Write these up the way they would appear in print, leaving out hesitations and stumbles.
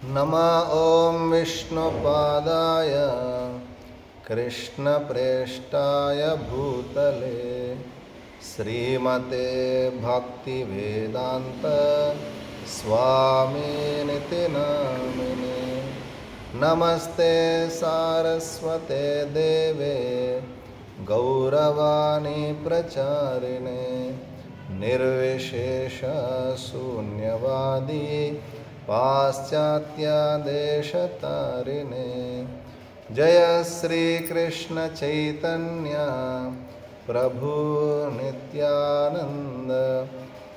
नमः ॐ विष्णुपादाय कृष्णप्रेष्ठाय भूतले श्रीमते भक्तिवेदांत स्वामिनिति नामिने। नमस्ते सारस्वते देवे गौरवाणी प्रचारिणे निर्विशेष शून्यवादी पाश्चात्य देशतारिणे। जय श्री कृष्ण चैतन्य प्रभु नित्यानंद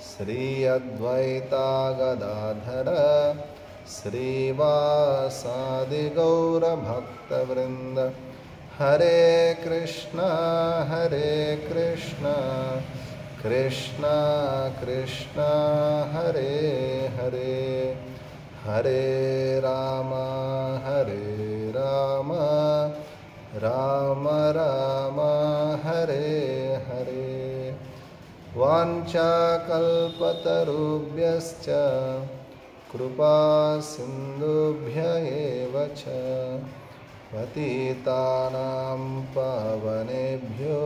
श्री अद्वैता गदाधर श्रीवासादि गौर भक्तवृंद। हरे कृष्ण कृष्ण कृष्ण हरे हरे, हरे राम राम राम हरे हरे। वाञ्छाकल्पतरुभ्यश्च कृपा सिन्धुभ्य एव च पतितानां पावनेभ्यो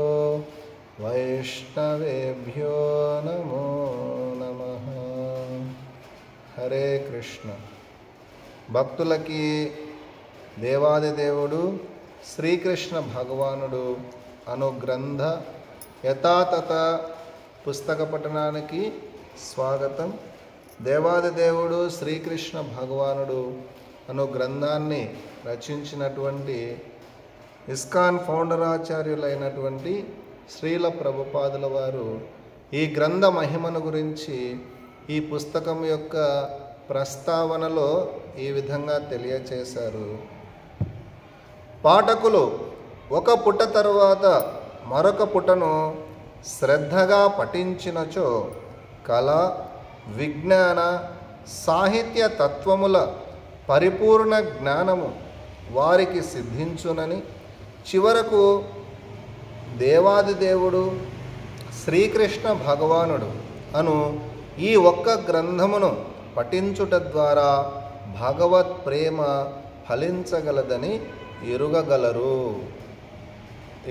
वैष्णवेभ्यो नमो नमः। हरे कृष्ण। భక్తులకి దేవాది దేవుడు శ్రీకృష్ణ భగవానుడు అను గ్రంథ యథాతథ పుస్తక పఠనానికి స్వాగతం. దేవాది దేవుడు శ్రీకృష్ణ భగవానుడు అను గ్రంథాన్ని రచించినటువంటి ఇస్కాన్ ఫౌండరాచార్యులైనటువంటి శ్రీల ప్రభుపాదుల వారు ఈ గ్రంథ మహిమను గురించి ఈ పుస్తకం యొక్క ప్రస్తావనలో ఈ విధంగా తెలియచేశారు. పాఠకులు ఒక పుట తరువాత మరొక పుటను శ్రద్ధగా పఠించినచో కళ, విజ్ఞాన, సాహిత్య తత్వముల పరిపూర్ణ జ్ఞానము వారికి సిద్ధించునని, చివరకు దేవాది దేవుడు శ్రీకృష్ణ భగవానుడు అను ఈ ఒక్క గ్రంథమును పఠించుట ద్వారా భగవత్ ప్రేమ ఫలించగలదని ఎరుగగలరు.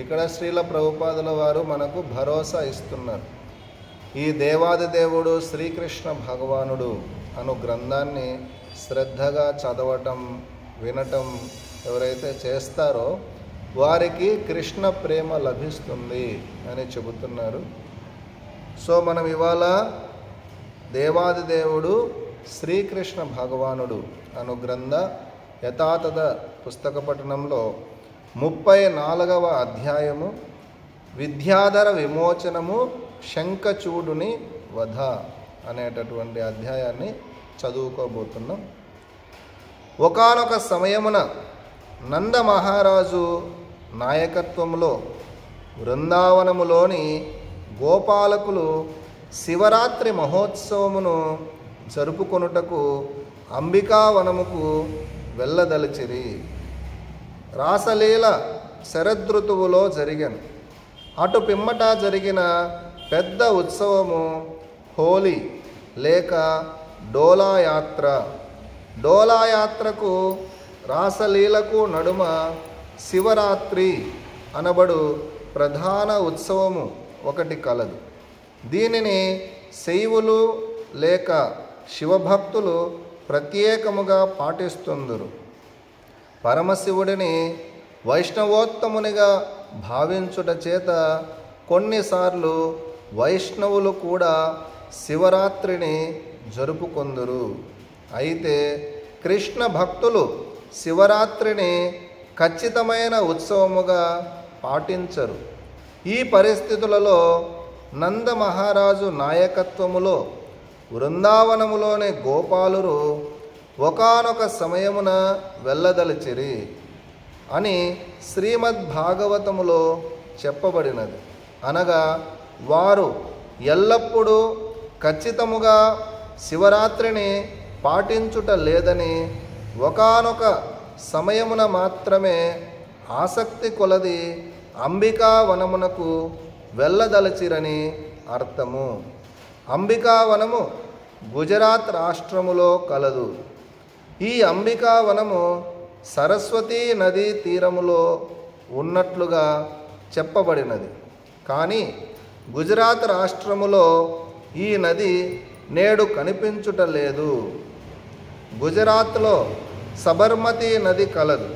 ఇక్కడ శ్రీల ప్రభుపాదుల వారు మనకు భరోసా ఇస్తున్నారు. ఈ దేవాది దేవుడు శ్రీకృష్ణ భగవానుడు అను గ్రంథాన్ని శ్రద్ధగా చదవటం, వినటం ఎవరైతే చేస్తారో వారికి కృష్ణ ప్రేమ లభిస్తుంది అని చెబుతున్నారు. సో మనం ఇవాళ దేవాది దేవుడు శ్రీకృష్ణ భగవానుడు అను గ్రంథ యథాతథ పుస్తక పఠనంలో 34వ అధ్యాయము విద్యాధర విమోచనము శంఖచూడుని వధ అనేటటువంటి అధ్యాయాన్ని చదువుకోబోతున్నాం. ఒకానొక సమయమున నంద మహారాజు నాయకత్వంలో బృందావనములోని గోపాలకులు శివరాత్రి మహోత్సవమును జరుపుకొనుటకు అంబికావనముకు వెళ్ళదలిచిరి. రాసలీల శరదృతువులో జరిగను. అటు పిమ్మట జరిగిన పెద్ద ఉత్సవము హోలీ లేక డోలాయాత్ర. డోలాయాత్రకు రాసలీలకు నడుమ శివరాత్రి అనబడు ప్రధాన ఉత్సవము ఒకటి కలదు. దీనిని శైవులు లేక శివభక్తులు ప్రత్యేకముగా పాటిస్తుందురు. పరమశివుడిని వైష్ణవోత్తమునిగా భావించుట చేత కొన్నిసార్లు వైష్ణవులు కూడా శివరాత్రిని జరుపుకొందురు. అయితే కృష్ణ భక్తులు శివరాత్రిని ఖచ్చితమైన ఉత్సవముగా పాటించరు. ఈ పరిస్థితులలో నంద మహారాజు నాయకత్వములో బృందావనములోని గోపాలురు ఒకానొక సమయమున వెళ్ళదలిచిరి అని శ్రీమద్భాగవతములో చెప్పబడినది. అనగా వారు ఎల్లప్పుడూ ఖచ్చితముగా శివరాత్రిని పాటించుట లేదని, ఒకానొక సమయమున మాత్రమే ఆసక్తి కొలది అంబికావనమునకు వెళ్ళదలచిరని అర్థము. అంబికావనము గుజరాత్ రాష్ట్రములో కలదు. ఈ అంబికావనము సరస్వతీ నదీ తీరములో ఉన్నట్లుగా చెప్పబడినది. కానీ గుజరాత్ రాష్ట్రములో ఈ నది నేడు కనిపించుట లేదు. గుజరాత్లో సబర్మతి నది కలదు.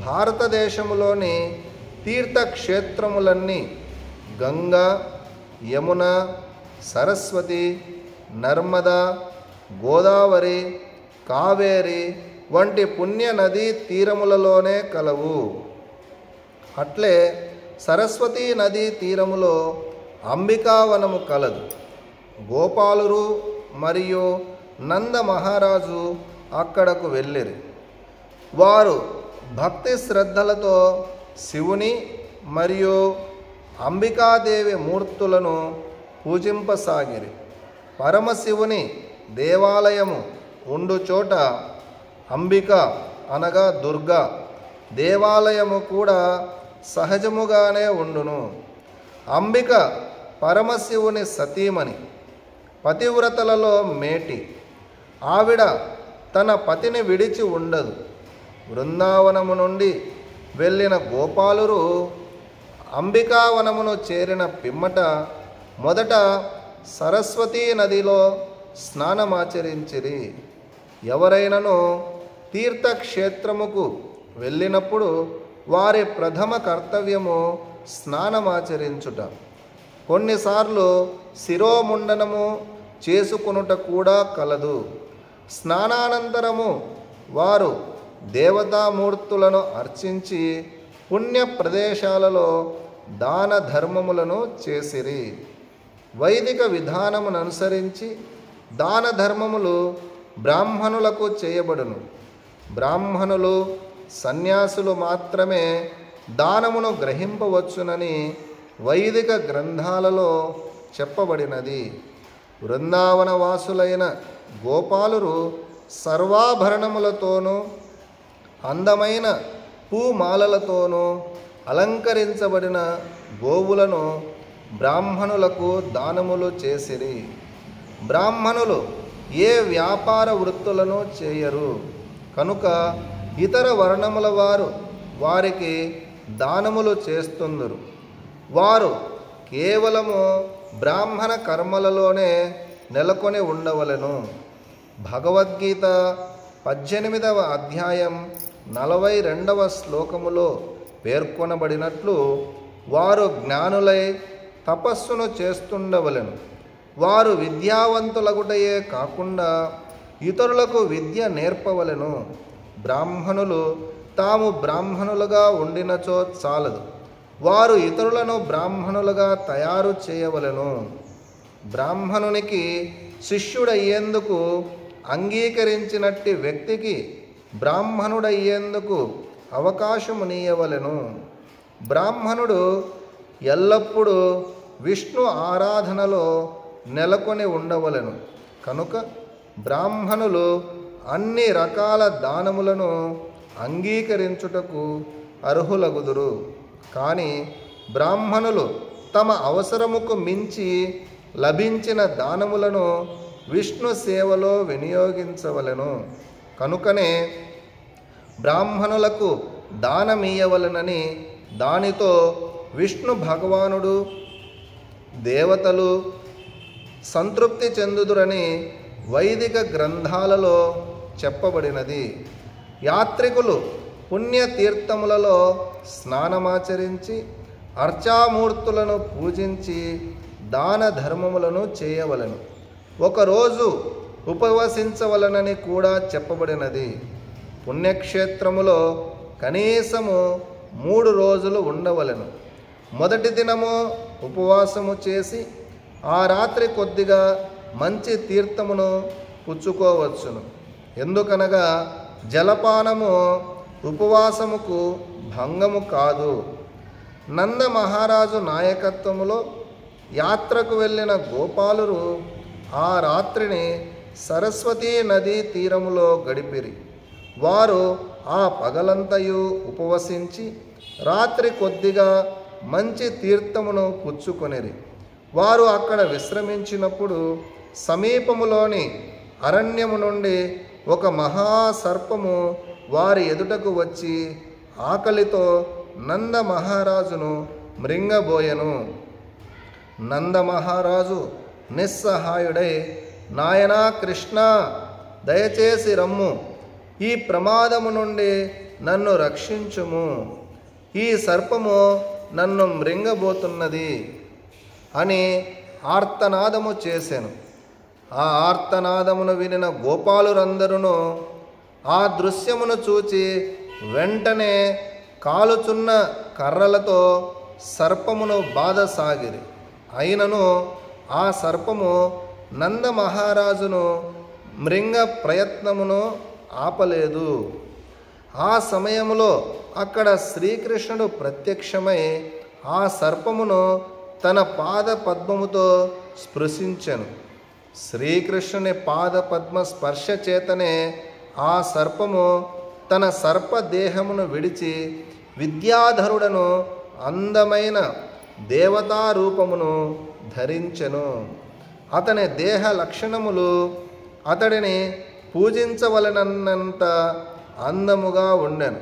భారతదేశములోని తీర్థక్షేత్రములన్నీ గంగా, యమున, సరస్వతి, నర్మదా, గోదావరి, కావేరి వంటి పుణ్య నదీ తీరములలోనే కలవు. అట్లే సరస్వతీ నదీ తీరములో అంబికావనము కలదు. గోపాలురు మరియు నంద మహారాజు అక్కడకు వెళ్ళిరి. వారు భక్తి శ్రద్ధలతో శివుని మరియు అంబికాదేవి మూర్తులను పూజింపసాగిరి. పరమశివుని దేవాలయము ఉండు చోట అంబిక అనగా దుర్గా దేవాలయము కూడా సహజముగానే ఉండును. అంబిక పరమశివుని సతీమణి, పతివ్రతలలో మేటి. ఆవిడ తన పతిని విడిచి ఉండదు. బృందావనము నుండి వెళ్ళిన గోపాలురు అంబికావనమును చేరిన పిమ్మట మొదట సరస్వతీ నదిలో స్నానమాచరించిరి. ఎవరైనను తీర్థక్షేత్రముకు వెళ్ళినప్పుడు వారి ప్రథమ కర్తవ్యము స్నానమాచరించుట. కొన్నిసార్లు శిరోముండనము చేసుకొనుట కూడా కలదు. స్నానానంతరము వారు దేవతామూర్తులను అర్చించి పుణ్య ప్రదేశాలలో దాన ధర్మములను చేసిరి. వైదిక విధానమును అనుసరించి దాన ధర్మములు బ్రాహ్మణులకు చేయబడును. బ్రాహ్మణులు, సన్యాసులు మాత్రమే దానమును గ్రహింపవచ్చునని వైదిక గ్రంథాలలో చెప్పబడినది. బృందావన వాసులైన గోపాలురు సర్వాభరణములతోనూ అందమైన పూమాలలతోనూ అలంకరించబడిన గోవులను బ్రాహ్మణులకు దానములు చేసిరి. బ్రాహ్మణులు ఏ వ్యాపార వృత్తులను చేయరు కనుక ఇతర వర్ణముల వారు వారికి దానములు చేస్తుందురు. వారు కేవలము బ్రాహ్మణ కర్మలలోనే నెలకొని ఉండవలెను. భగవద్గీత 18వ అధ్యాయం 42వ శ్లోకములో పేర్కొనబడినట్లు వారు జ్ఞానులై తపస్సును చేస్తుండవలెను. వారు విద్యావంతులగుటయే కాకుండా ఇతరులకు విద్య నేర్పవలెను. బ్రాహ్మణులు తాము బ్రాహ్మణులుగా ఉండినచో చాలదు, వారు ఇతరులను బ్రాహ్మణులుగా తయారు చేయవలెను. బ్రాహ్మణునికి శిష్యుడయ్యేందుకు అంగీకరించినట్టి వ్యక్తికి బ్రాహ్మణుడయ్యేందుకు అవకాశమునీయవలెను. బ్రాహ్మణుడు ఎల్లప్పుడూ విష్ణు ఆరాధనలో నెలకొని ఉండవలెను. కనుక బ్రాహ్మణులు అన్ని రకాల దానములను అంగీకరించుటకు అర్హులగుదురు. కానీ బ్రాహ్మణులు తమ అవసరముకు మించి లభించిన దానములను విష్ణు సేవలో వినియోగించవలెను. కనుకనే బ్రాహ్మణులకు దానమీయవలెనని, దానితో విష్ణు భగవానుడు, దేవతలు సంతృప్తి చెందుదురని వైదిక గ్రంథాలలో చెప్పబడినది. యాత్రికులు పుణ్యతీర్థములలో స్నానమాచరించి అర్చామూర్తులను పూజించి దాన ధర్మములను చేయవలెను. ఒకరోజు ఉపవసించవలనని కూడా చెప్పబడినది. పుణ్యక్షేత్రములో కనీసము 3 రోజులు ఉండవలెను. మొదటి దినము ఉపవాసము చేసి ఆ రాత్రి కొద్దిగా మంచి తీర్థమును పుచ్చుకోవచ్చును. ఎందుకనగా జలపానము ఉపవాసముకు భంగము కాదు. నంద మహారాజు నాయకత్వములో యాత్రకు వెళ్ళిన గోపాలురు ఆ రాత్రిని సరస్వతీ నదీ తీరములో గడిపిరి. వారు ఆ పగలంతయు ఉపవసించి రాత్రి కొద్దిగా మంచి తీర్థమును పుచ్చుకొనిరి. వారు అక్కడ విశ్రమించినప్పుడు సమీపములోని అరణ్యము నుండి ఒక మహాసర్పము వారి ఎదుటకు వచ్చి ఆకలితో నంద మహారాజును మృంగబోయెను. నంద మహారాజు నిస్సహాయుడై, నాయనా కృష్ణ, దయచేసి రమ్ము, ఈ ప్రమాదము నుండి నన్ను రక్షించుము, ఈ సర్పము నన్ను మృంగబోతున్నది అని ఆర్తనాదము చేసెను. ఆ ఆర్తనాదమును వినిన గోపాలురందరూ ఆ దృశ్యమును చూచి వెంటనే కాలుచున్న కర్రలతో సర్పమును బాధసాగిరి. అయినను ఆ సర్పము నంద మహారాజును మృంగ ప్రయత్నమును ఆపలేదు. ఆ సమయంలో అక్కడ శ్రీకృష్ణుడు ప్రత్యక్షమై ఆ సర్పమును తన పాద పద్మముతో స్పృశించెను. శ్రీకృష్ణుని పాద పద్మ స్పర్శ చేతనే ఆ సర్పము తన సర్పదేహమును విడిచి విద్యాధరుడను అందమైన దేవతారూపమును ధరించెను. అతని దేహ లక్షణములు అతడిని పూజించవలనంత అందముగా ఉండెను.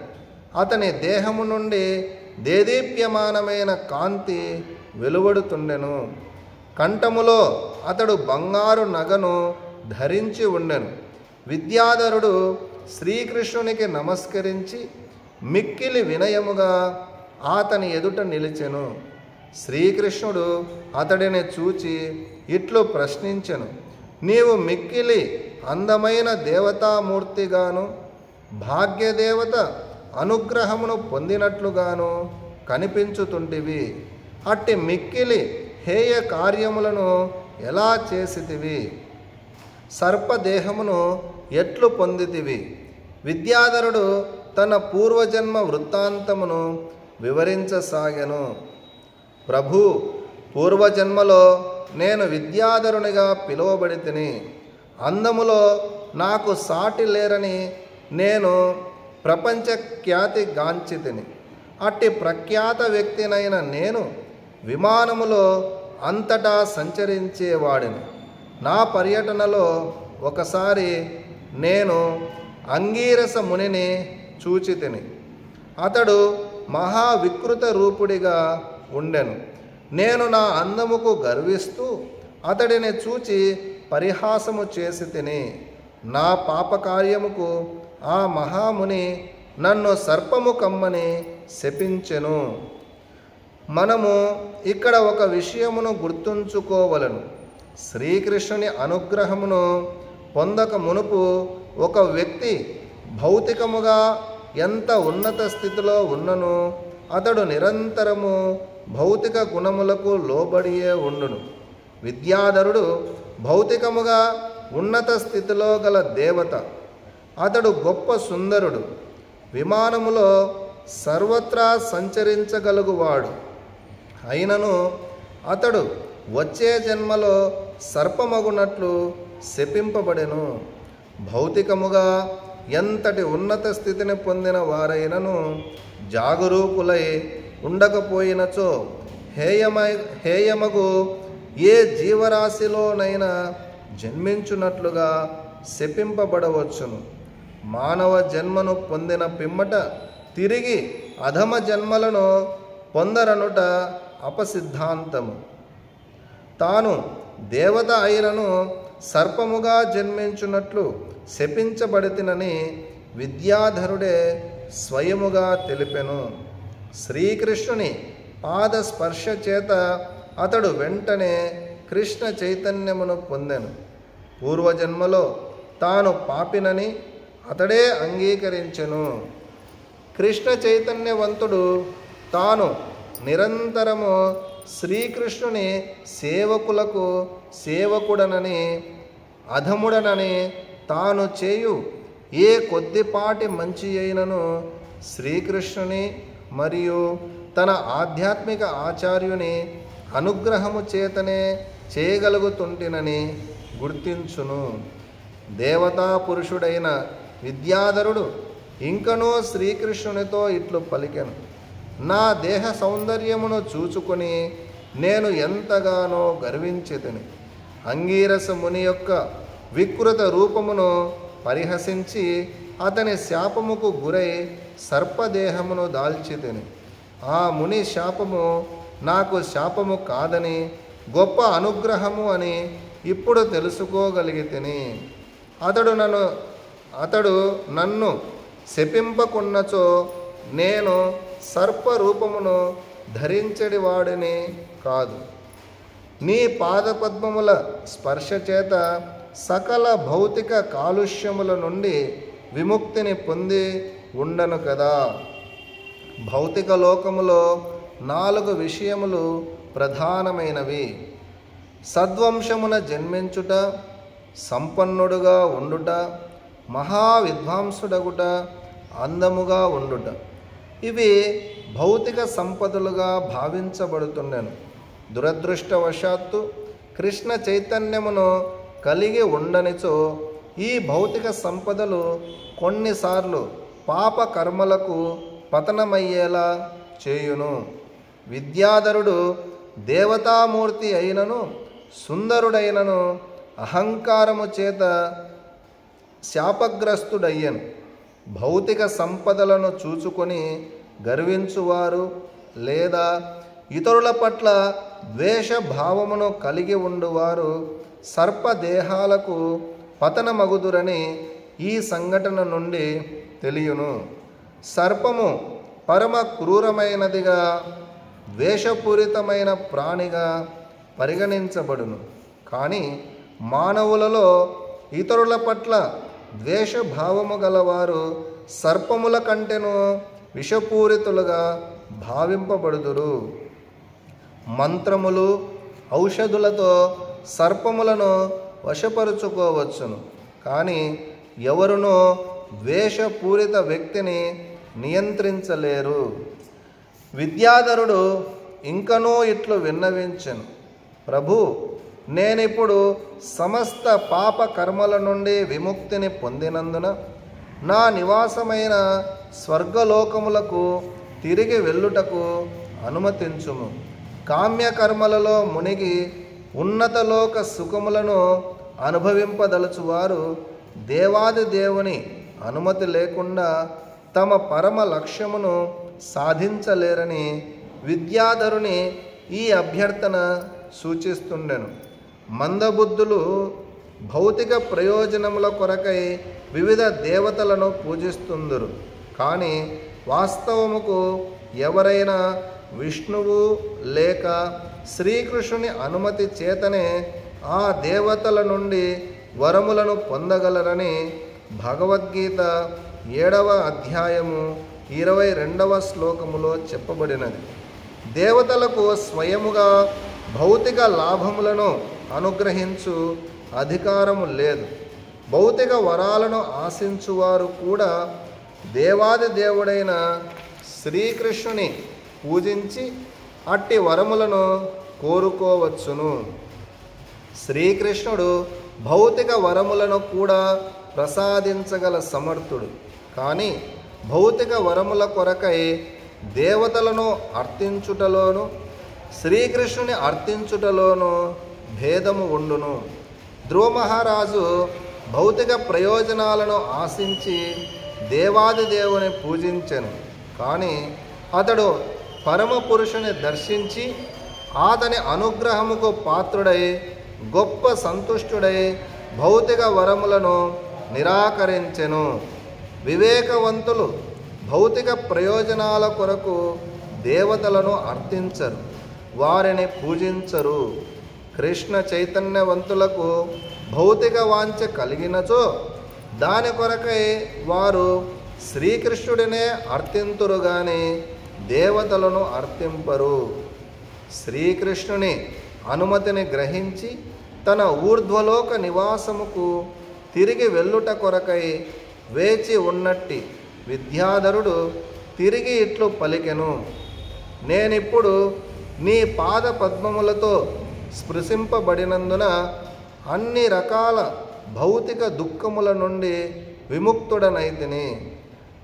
అతని దేహము నుండి దేదీప్యమానమైన కాంతి వెలువడుతుండెను. కంఠములో అతడు బంగారు నగను ధరించి ఉండెను. విద్యాధరుడు శ్రీకృష్ణునికి నమస్కరించి మిక్కిలి వినయముగా అతని ఎదుట నిలిచెను. శ్రీకృష్ణుడు అతడిని చూచి ఇట్లు ప్రశ్నించెను, నీవు మిక్కిలి అందమైన దేవతామూర్తిగాను భాగ్యదేవత అనుగ్రహమును పొందినట్లుగాను కనిపించుతుంటివి. అట్టి మిక్కిలి హేయ కార్యములను ఎలా చేసితివి? సర్పదేహమును ఎట్లు పొందితివి? విద్యాధరుడు తన పూర్వజన్మ వృత్తాంతమును వివరించసాగెను. ప్రభు, పూర్వజన్మలో నేను విద్యాధరునిగా పిలువబడి తిని, అందములో నాకు సాటి లేరని నేను ప్రపంచ ఖ్యాతి గాంచి తిని. అట్టి ప్రఖ్యాత వ్యక్తినైన నేను విమానములో అంతటా సంచరించేవాడిని. నా పర్యటనలో ఒకసారి నేను అంగీరస మునిని చూచి తిని. అతడు మహావికృత రూపుడిగా ఉండెను. నేను నా అందముకు గర్విస్తూ అతడిని చూచి పరిహాసము చేసి తిని. నా పాపకార్యముకు ఆ మహాముని నన్ను సర్పము కమ్మని శపించెను. మనము ఇక్కడ ఒక విషయమును గుర్తుంచుకోవలను. శ్రీకృష్ణుని అనుగ్రహమును పొందక మునుపు ఒక వ్యక్తి భౌతికముగా ఎంత ఉన్నత స్థితిలో ఉన్నను అతడు నిరంతరము భౌతిక గుణములకు లోబడియే ఉండును. విద్యాధరుడు భౌతికముగా ఉన్నత స్థితిలో గల దేవత. అతడు గొప్ప సుందరుడు. విమానములో సర్వత్రా సంచరించగలుగువాడు. అయినను అతడు వచ్చే జన్మలో సర్పమగునట్లు శపింపబడెను. భౌతికముగా ఎంతటి ఉన్నత స్థితిని పొందిన వారైనను జాగరూకులై ఉండకపోయినచో హేయమగు ఏ జీవరాశిలోనైనా జన్మించున్నట్లుగా శపింపబడవచ్చును. మానవ జన్మను పొందిన పిమ్మట తిరిగి అధమ జన్మలను పొందరనుట అపసిద్ధాంతము. తాను దేవత అయినను సర్పముగా జన్మించున్నట్లు శపించబడితినని విద్యాధరుడే స్వయముగా తెలిపెను. శ్రీకృష్ణుని పాద స్పర్శ చేత అతడు వెంటనే కృష్ణ చైతన్యమును పొందెను. పూర్వజన్మలో తాను పాపినని అతడే అంగీకరించెను. కృష్ణ చైతన్యవంతుడు తాను నిరంతరము శ్రీకృష్ణుని సేవకులకు సేవకుడనని అధముడనని తాను చేయు ఏ కొద్దిపాటి మంచి అయినను శ్రీకృష్ణుని మరియు తన ఆధ్యాత్మిక ఆచార్యుని అనుగ్రహము చేతనే చేయగలుగుతుంటినని గుర్తించును. దేవతా పురుషుడైన విద్యాధరుడు ఇంకనూ శ్రీకృష్ణునితో ఇట్లు పలికెను, నా దేహ సౌందర్యమును చూచుకొని నేను ఎంతగానో గర్వించితిని. అంగీరస ముని యొక్క వికృత రూపమును పరిహసించి అతని శాపముకు గురై సర్పదేహమును దాల్చితిని. ఆ ముని శాపము నాకు శాపము కాదని, గొప్ప అనుగ్రహము అని ఇప్పుడు తెలుసుకోగలిగితిని. అతడు నన్ను శపింపకున్నచో నేను సర్పరూపమును ధరించడివాడిని కాదు. నీ పాదపద్మముల స్పర్శ చేత సకల భౌతిక కాలుష్యముల నుండి విముక్తిని పొంది ఉండను కదా. భౌతిక లోకములో 4 విషయములు ప్రధానమైనవి: సద్వంశమున జన్మించుట, సంపన్నుడుగా ఉండుట, మహావిద్వాంసుడగుట, అందముగా ఉండుట. ఇవి భౌతిక సంపదలుగా భావించబడుతుండెను. దురదృష్టవశాత్తు కృష్ణ చైతన్యమును కలిగి ఉండనిచో ఈ భౌతిక సంపదలు కొన్నిసార్లు పాప కర్మలకు పతనమయ్యేలా చేయును. విద్యాధరుడు దేవతామూర్తి అయినను, సుందరుడైనను అహంకారము చేత శాపగ్రస్తుడయ్యను. భౌతిక సంపదలను చూచుకొని గర్వించువారు లేదా ఇతరుల పట్ల ద్వేషభావమును కలిగి ఉండువారు సర్పదేహాలకు పతనమగుదురని ఈ సంఘటన నుండి తెలియను. సర్పము పరమ క్రూరమైనదిగా, ద్వేషపూరితమైన ప్రాణిగా పరిగణించబడును. కానీ మానవులలో ఇతరుల పట్ల ద్వేషభావము గలవారు సర్పముల కంటెను విషపూరితులుగా భావింపబడుదురు. మంత్రములు, ఔషధులతో సర్పములను వశపరుచుకోవచ్చును, కానీ ఎవరునూ ద్వేషపూరిత వ్యక్తిని నియంత్రించలేరు. విద్యాధరుడు ఇంకనూ ఇట్లు విన్నవించెను: ప్రభు, నేనిప్పుడు సమస్త పాప కర్మల నుండి విముక్తిని పొందినందున నా నివాసమైన స్వర్గలోకములకు తిరిగి వెళ్ళుటకు అనుమతించుము. కామ్యకర్మలలో మునిగి ఉన్నతలోక సుఖములను అనుభవింపదలుచువారు దేవాది దేవుని అనుమతి లేకుండా తమ పరమ లక్ష్యమును సాధించలేరని విద్యాధరుని ఈ అభ్యర్థన సూచిస్తుండెను. మందబుద్ధులు భౌతిక ప్రయోజనముల కొరకై వివిధ దేవతలను పూజిస్తుందురు. కానీ వాస్తవముకు ఎవరైనా విష్ణువు లేక శ్రీకృష్ణుని అనుమతి చేతనే ఆ దేవతల నుండి వరములను పొందగలరని భగవద్గీత 7వ అధ్యాయము 22వ శ్లోకములో చెప్పబడినది. దేవతలకు స్వయముగా భౌతిక లాభములను అనుగ్రహించు అధికారము లేదు. భౌతిక వరాలను ఆశించువారు కూడా దేవాది దేవుడైన శ్రీకృష్ణుని పూజించి అట్టి వరములను కోరుకోవచ్చును. శ్రీకృష్ణుడు భౌతిక వరములను కూడా ప్రసాదించగల సమర్థుడు. కానీ భౌతిక వరముల కొరకై దేవతలను అర్థించుటలోను శ్రీకృష్ణుని అర్థించుటలోను భేదము ఉండును. ధ్రువ మహారాజు భౌతిక ప్రయోజనాలను ఆశించి దేవాది దేవుని పూజించెను. కానీ అతడు పరమపురుషుని దర్శించి అతని అనుగ్రహముకు పాత్రుడై గొప్ప సంతుష్టుడై భౌతిక వరములను నిరాకరించెను. వివేకవంతులు భౌతిక ప్రయోజనాల కొరకు దేవతలను అర్థించరు, వారిని పూజించరు. కృష్ణ చైతన్యవంతులకు భౌతిక వాంఛ కలిగినచో దాని కొరకై వారు శ్రీకృష్ణుడినే అర్థింతురు గాని దేవతలను అర్థింపరు. శ్రీకృష్ణుని అనుమతిని గ్రహించి తన ఊర్ధ్వలోక నివాసముకు తిరిగి వెళ్ళుట కొరకై వేచి ఉన్నట్టి విద్యాధరుడు తిరిగి ఇట్లు పలికెను: నేనిప్పుడు నీ పాద పద్మములతో స్పృశింపబడినందున అన్ని రకాల భౌతిక దుఃఖముల నుండి విముక్తుడనైతిని.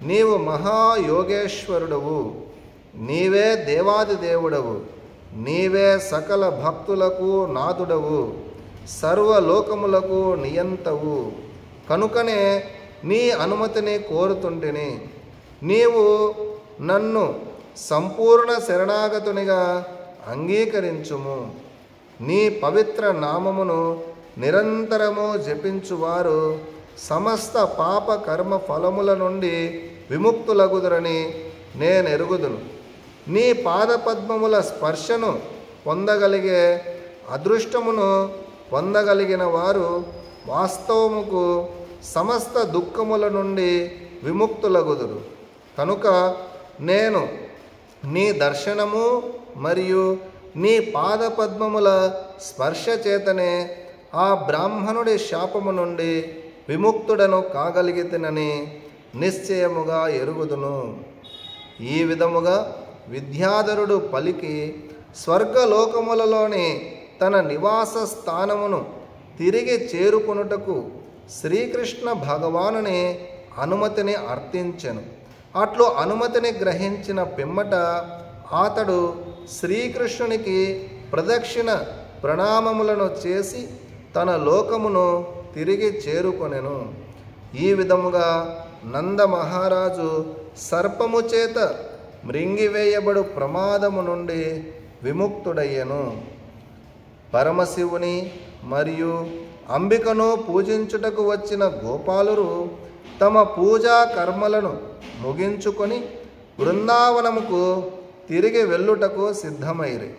నీవు మహాయోగేశ్వరుడవు, నీవే దేవాది దేవుడవు, నీవే సకల భక్తులకు నాథుడవు, సర్వలోకములకు నియంతవు. కనుకనే నీ అనుమతిని కోరుతుంటిని. నీవు నన్ను సంపూర్ణ శరణాగతునిగా అంగీకరించుము. నీ పవిత్ర నామమును నిరంతరము జపించువారు సమస్త పాప కర్మ ఫలముల నుండి విముక్తులగుదురని నేనెరుగుదును. నీ పాదపద్మముల స్పర్శను పొందగలిగే అదృష్టమును పొందగలిగిన వారు వాస్తవముకు సమస్త దుఃఖముల నుండి విముక్తులగుదురు. కనుక నేను నీ దర్శనము మరియు నీ పాదపద్మముల స్పర్శ చేతనే ఆ బ్రాహ్మణుడి శాపము నుండి విముక్తుడను కాగలిగితినని నిశ్చయముగా ఎరుగుదును. ఈ విధముగా విద్యాధరుడు పలికి స్వర్గలోకములలోని తన నివాస స్థానమును తిరిగి చేరుకొనుటకు శ్రీకృష్ణ భగవానుని అనుమతిని అర్థించెను. అట్లు అనుమతిని గ్రహించిన పిమ్మట అతడు శ్రీకృష్ణునికి ప్రదక్షిణ ప్రణామములను చేసి తన లోకమును తిరిగి చేరుకొనెను. ఈ విధముగా నంద మహారాజు సర్పము చేత మృంగివేయబడు ప్రమాదము నుండి విముక్తుడయ్యను. పరమశివుని మరియు అంబికను పూజించుటకు వచ్చిన గోపాలురు తమ పూజా కర్మలను ముగించుకొని బృందావనముకు తిరిగి వెళ్ళుటకు సిద్ధమైరి.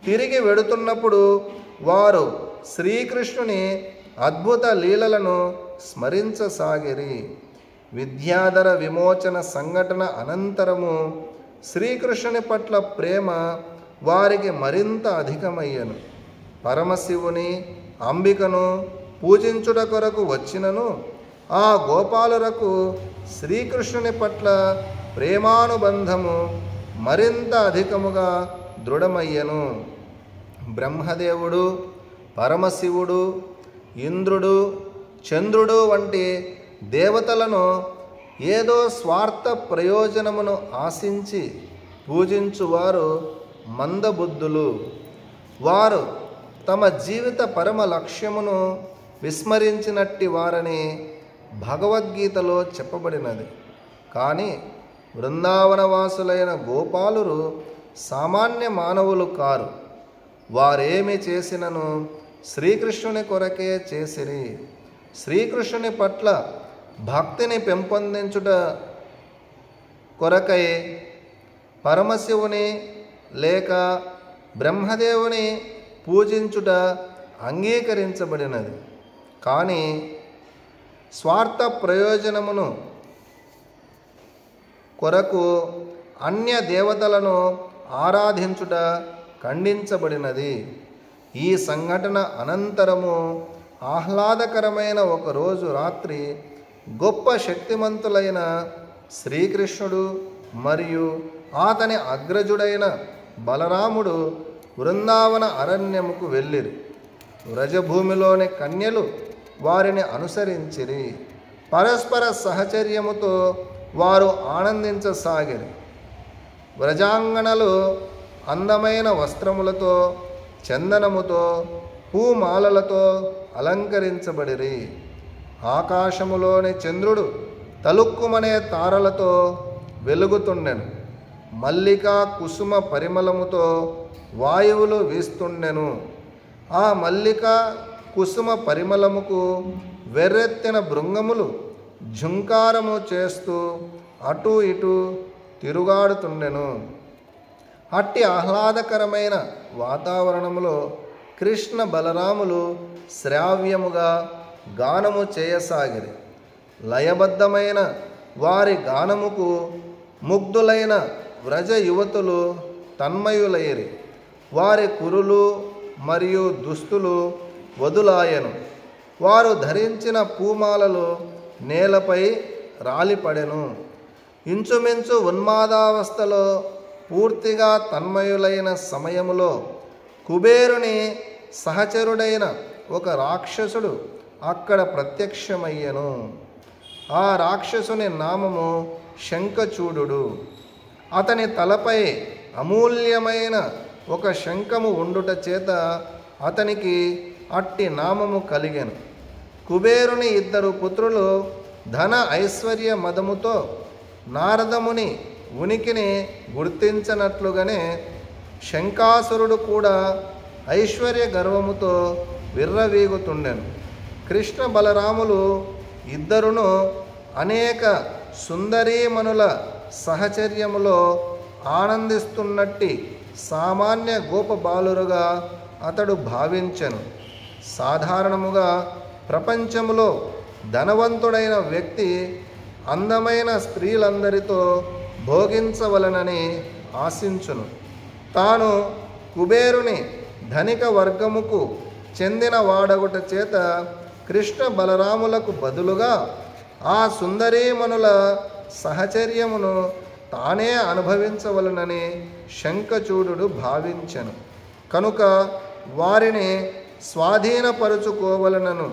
తిరిగి వెడుతున్నప్పుడు వారు శ్రీకృష్ణుని అద్భుత లీలలను స్మరించసాగిరి. విద్యాధర విమోచన సంఘటన అనంతరము శ్రీకృష్ణుని పట్ల ప్రేమ వారికి మరింత అధికమయ్యను. పరమశివుని అంబికను పూజించుట కొరకు వచ్చినను ఆ గోపాలురకు శ్రీకృష్ణుని పట్ల ప్రేమానుబంధము మరింత అధికముగా దృఢమయ్యను. బ్రహ్మదేవుడు, పరమశివుడు, ఇంద్రుడు, చంద్రుడు వంటి దేవతలను ఏదో స్వార్థ ప్రయోజనమును ఆశించి పూజించువారు మందబుద్ధులు. వారు తమ జీవిత పరమ లక్ష్యమును విస్మరించినట్టి వారని భగవద్గీతలో చెప్పబడినది. కానీ బృందావనవాసులైన గోపాలురు సామాన్య మానవులు కారు. వారేమి చేసినను శ్రీకృష్ణుని కొరకే చేసిరి. శ్రీకృష్ణుని పట్ల భక్తిని పెంపొందించుట కొరకై పరమశివుని లేక బ్రహ్మదేవుని పూజించుట అంగీకరించబడినది. కానీ స్వార్థ ప్రయోజనమును కొరకు అన్య దేవతలను ఆరాధించుట ఖండించబడినది. ఈ సంఘటన అనంతరము ఆహ్లాదకరమైన ఒకరోజు రాత్రి గొప్ప శక్తిమంతులైన శ్రీకృష్ణుడు మరియు అతని అగ్రజుడైన బలరాముడు బృందావన అరణ్యముకు వెళ్ళిరి. వ్రజభూమిలోని కన్యలు వారిని అనుసరించిరి. పరస్పర సహచర్యముతో వారు ఆనందించసాగిరి. వ్రజాంగణలు అందమైన వస్త్రములతో, చందనముతో, పూమాలలతో అలంకరించబడిరి. ఆకాశములోని చంద్రుడు తలుక్కుమనే తారలతో వెలుగుతుండెను. మల్లికా కుసుమ పరిమళముతో వాయువులు వీస్తుండెను. ఆ మల్లికా కుసుమ పరిమళముకు వెర్రెత్తిన భృంగములు ఝుంకారము చేస్తూ అటు ఇటు తిరుగాడుతుండెను. అట్టి ఆహ్లాదకరమైన వాతావరణములో కృష్ణ బలరాములు శ్రావ్యముగా గానము చేయసాగిరి. లయబద్ధమైన వారి గానముకు ముగ్ధులైన వ్రజ యువతులు తన్మయులైరి. వారి కురులు మరియు దుస్తులు వదులాయను. వారు ధరించిన పూమాలలు నేలపై రాలిపడెను. ఇంచుమించు ఉన్మాదావస్థలో పూర్తిగా తన్మయులైన సమయములో కుబేరుని సహచరుడైన ఒక రాక్షసుడు అక్కడ ప్రత్యక్షమయ్యను. ఆ రాక్షసుని నామము శంఖచూడు. అతని తలపై అమూల్యమైన ఒక శంఖము ఉండుట చేత అతనికి అట్టి నామము కలిగెను. కుబేరుని ఇద్దరు పుత్రులు ధన ఐశ్వర్య మదముతో నారదముని ఉనికిని గుర్తించనట్లుగానే శంకాసురుడు కూడా ఐశ్వర్య గర్వముతో విర్రవీగుతుండెను. కృష్ణ బలరాములు ఇద్దరును అనేక సుందరీమణుల సహచర్యములో ఆనందిస్తున్నట్టి సామాన్య గోపబాలురుగా అతడు భావించెను. సాధారణముగా ప్రపంచములో ధనవంతుడైన వ్యక్తి అందమైన స్త్రీలందరితో భోగించవలనని ఆశించును. తాను కుబేరుని ధనిక వర్గముకు చెందిన వాడగుట చేత కృష్ణ బలరాములకు బదులుగా ఆ సుందరీమణుల సహచర్యమును తానే అనుభవించవలనని శంఖచూడు భావించెను. కనుక వారిని స్వాధీనపరుచుకోవలనను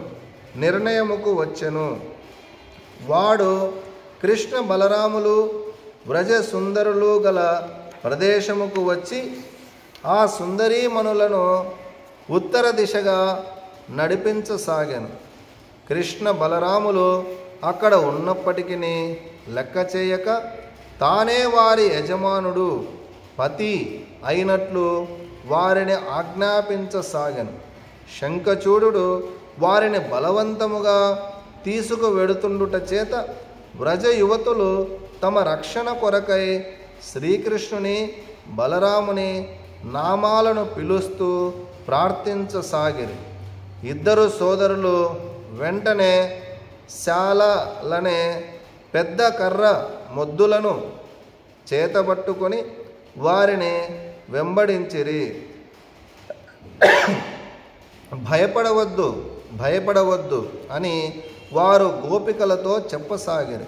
నిర్ణయముకు వచ్చెను. వాడు కృష్ణ బలరాములు వ్రజ సుందరులు గల ప్రదేశముకు వచ్చి ఆ సుందరీమణులను ఉత్తర దిశగా నడిపించసాగాను. కృష్ణ బలరాములు అక్కడ ఉన్నప్పటికీ లెక్క చేయక తానే వారి యజమానుడు పతి అయినట్లు వారిని ఆజ్ఞాపించసాగాను. శంఖచూడు వారిని బలవంతముగా తీసుకువెడుతుండుట చేత వ్రజ యువతులు తమ రక్షణ కొరకై శ్రీకృష్ణుని బలరాముని నామాలను పిలుస్తూ ప్రార్థించసాగిరి. ఇద్దరు సోదరులు వెంటనే శాలలనే పెద్ద కర్ర మొద్దులను చేతబట్టుకొని వారిని వెంబడించిరి. భయపడవద్దు భయపడవద్దు అని వారు గోపికలతో చెప్పసాగిరి.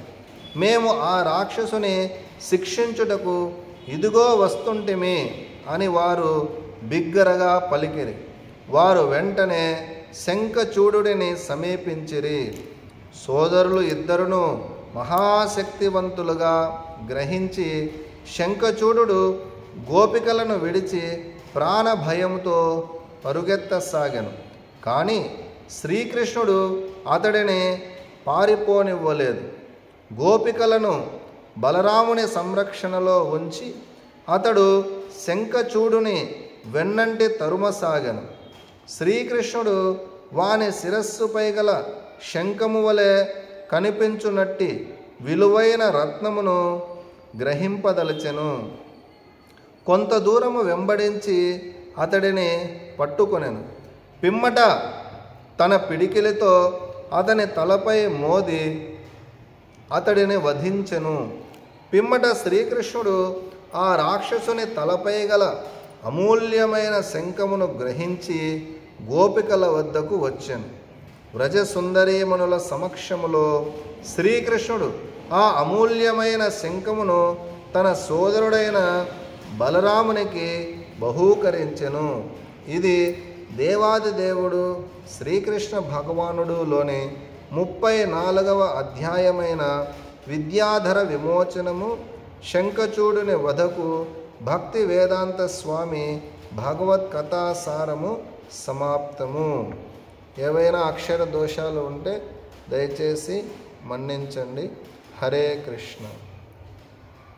మేము ఆ రాక్షసుని శిక్షించుటకు ఇదిగో వస్తుంటిమి అని వారు బిగ్గరగా పలికిరి. వారు వెంటనే శంఖచూడుని సమీపించిరి. సోదరులు ఇద్దరును మహాశక్తివంతులుగా గ్రహించి శంఖచూడు గోపికలను విడిచి ప్రాణభయంతో పరుగెత్తసాగాను. కానీ శ్రీకృష్ణుడు అతడిని పారిపోనివ్వలేదు. గోపికలను బలరాముని సంరక్షణలో ఉంచి అతడు శంఖచూడుని వెన్నంటి తరుమసాగాను. శ్రీకృష్ణుడు వాని శిరస్సుపై గల శంఖము వలె కనిపించునట్టి విలువైన రత్నమును గ్రహింపదలచెను. కొంత దూరము వెంబడించి అతడిని పట్టుకొనెను. పిమ్మట తన పిడికిలితో అతని తలపై మోది అతడిని వధించెను. పిమ్మట శ్రీకృష్ణుడు ఆ రాక్షసుని తలపై గల అమూల్యమైన శంఖమును గ్రహించి గోపికల వద్దకు వచ్చెను. వ్రజ సుందరీమణుల సమక్షములో శ్రీకృష్ణుడు ఆ అమూల్యమైన శంఖమును తన సోదరుడైన బలరామునికి బహూకరించెను. ఇది దేవాది దేవుడు శ్రీకృష్ణ భగవానుడులోని 34వ అధ్యాయమైన విద్యాధర విమోచనము శంఖచూడుని వధకు భక్తి వేదాంత స్వామి భగవత్ కథాసారము సమాప్తము. ఏవైనా అక్షర దోషాలు ఉంటే దయచేసి మన్నించండి. హరే కృష్ణ.